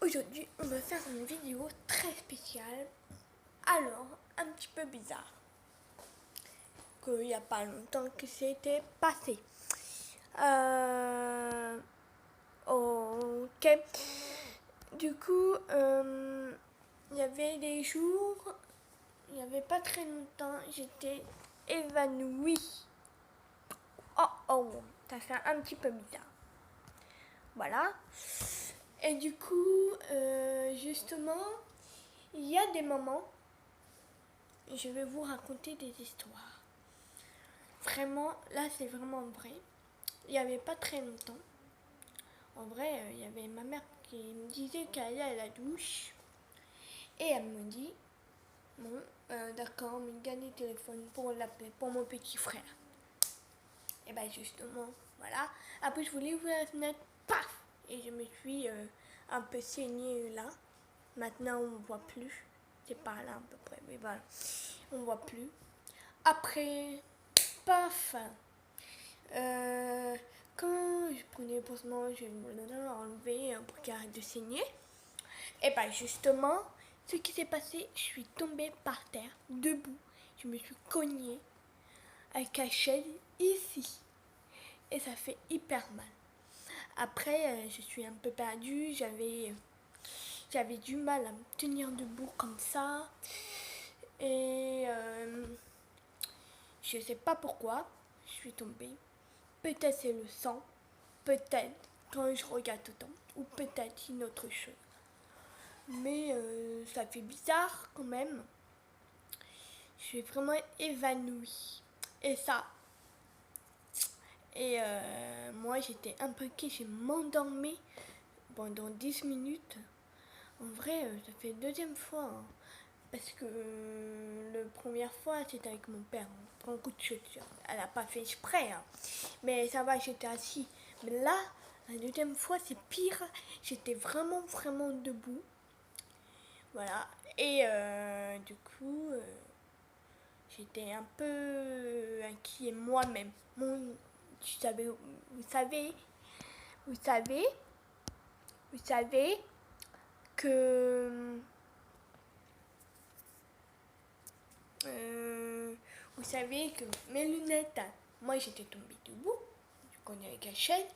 Aujourd'hui, on va faire une vidéo très spéciale, alors un petit peu bizarre, qu'il n'y a pas longtemps que c'était passé. Ok. Du coup, il y avait des jours, il n'y avait pas très longtemps, j'étais évanouie. Oh, ça fait un petit peu bizarre. Voilà. Et du coup, justement, il y a des moments, je vais vous raconter des histoires. Vraiment, là c'est vraiment vrai. Il n'y avait pas très longtemps. En vrai, il y avait ma mère qui me disait qu'elle allait à la douche. Et elle me dit, bon, d'accord, mais gagne le téléphone pour l'appeler, pour mon petit frère. Et bien justement, voilà. Après je voulais ouvrir la fenêtre, paf! Et je me suis un peu saignée là. Maintenant on ne voit plus. C'est par là à peu près, mais voilà. On ne voit plus. Après, paf! Quand je prenais le pansement, je me enlevé pour qu'il arrête de saigner. Et bien justement, ce qui s'est passé, je suis tombée par terre, debout. Je me suis cognée avec la chaise ici. Et ça fait hyper mal. Après, je suis un peu perdue. J'avais du mal à me tenir debout comme ça. Et je sais pas pourquoi je suis tombée. Peut-être c'est le sang. Peut-être quand je regarde autant. Ou peut-être une autre chose. Mais ça fait bizarre quand même. Je suis vraiment évanouie. Et ça. Et moi j'étais un peu inquiète. Je m'endormais pendant 10 minutes. En vrai, ça fait deuxième fois. Hein. Parce que la première fois, c'était avec mon père. On prend un coup de chaussure. Elle n'a pas fait exprès. Hein. Mais ça va, j'étais assis. Mais là, la deuxième fois, c'est pire. J'étais vraiment debout. Voilà. Et du coup, j'étais un peu inquiet moi-même. Vous savez que... vous savez que mes lunettes, moi j'étais tombée debout, je connais avec la chaîne,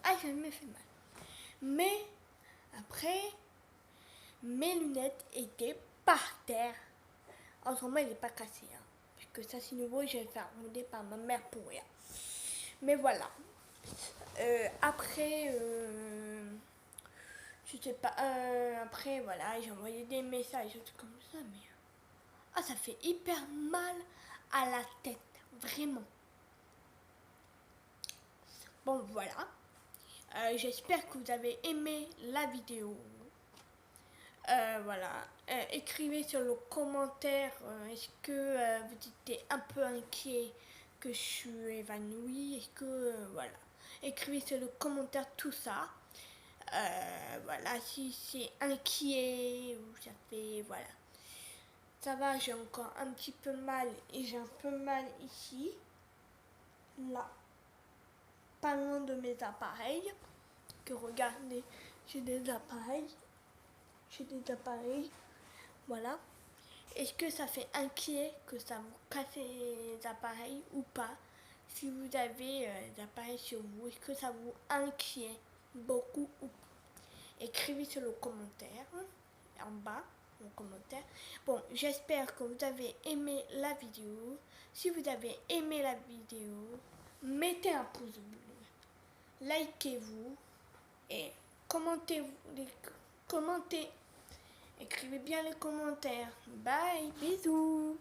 ça me fait mal. Mais après, mes lunettes étaient par terre. En ce moment, elle n'est pas cassée, hein, puisque ça c'est nouveau, je vais le faire remonter par ma mère pour rien. Mais voilà. Après, je sais pas, après voilà, j'ai envoyé des messages, comme ça, mais... ça fait hyper mal à la tête, vraiment. Bon, voilà. J'espère que vous avez aimé la vidéo. Voilà. Écrivez sur le commentaire, est-ce que vous étiez un peu inquiet que je suis évanouie? Est-ce que, voilà. Écrivez sur le commentaire tout ça. Voilà, si c'est inquiet ou ça fait, voilà. Ça va, j'ai encore un petit peu mal et j'ai un peu mal ici, là, pas loin de mes appareils. Que regardez, j'ai des appareils, voilà. Est-ce que ça fait inquiet que ça vous casse les appareils ou pas? Si vous avez des appareils sur vous, est-ce que ça vous inquiète beaucoup ou pas? Écrivez sur le commentaire en bas. Commentaire. Bon, j'espère que vous avez aimé la vidéo. Si vous avez aimé la vidéo, mettez un pouce bleu, likez-vous et commentez, écrivez bien les commentaires. Bye, bisous.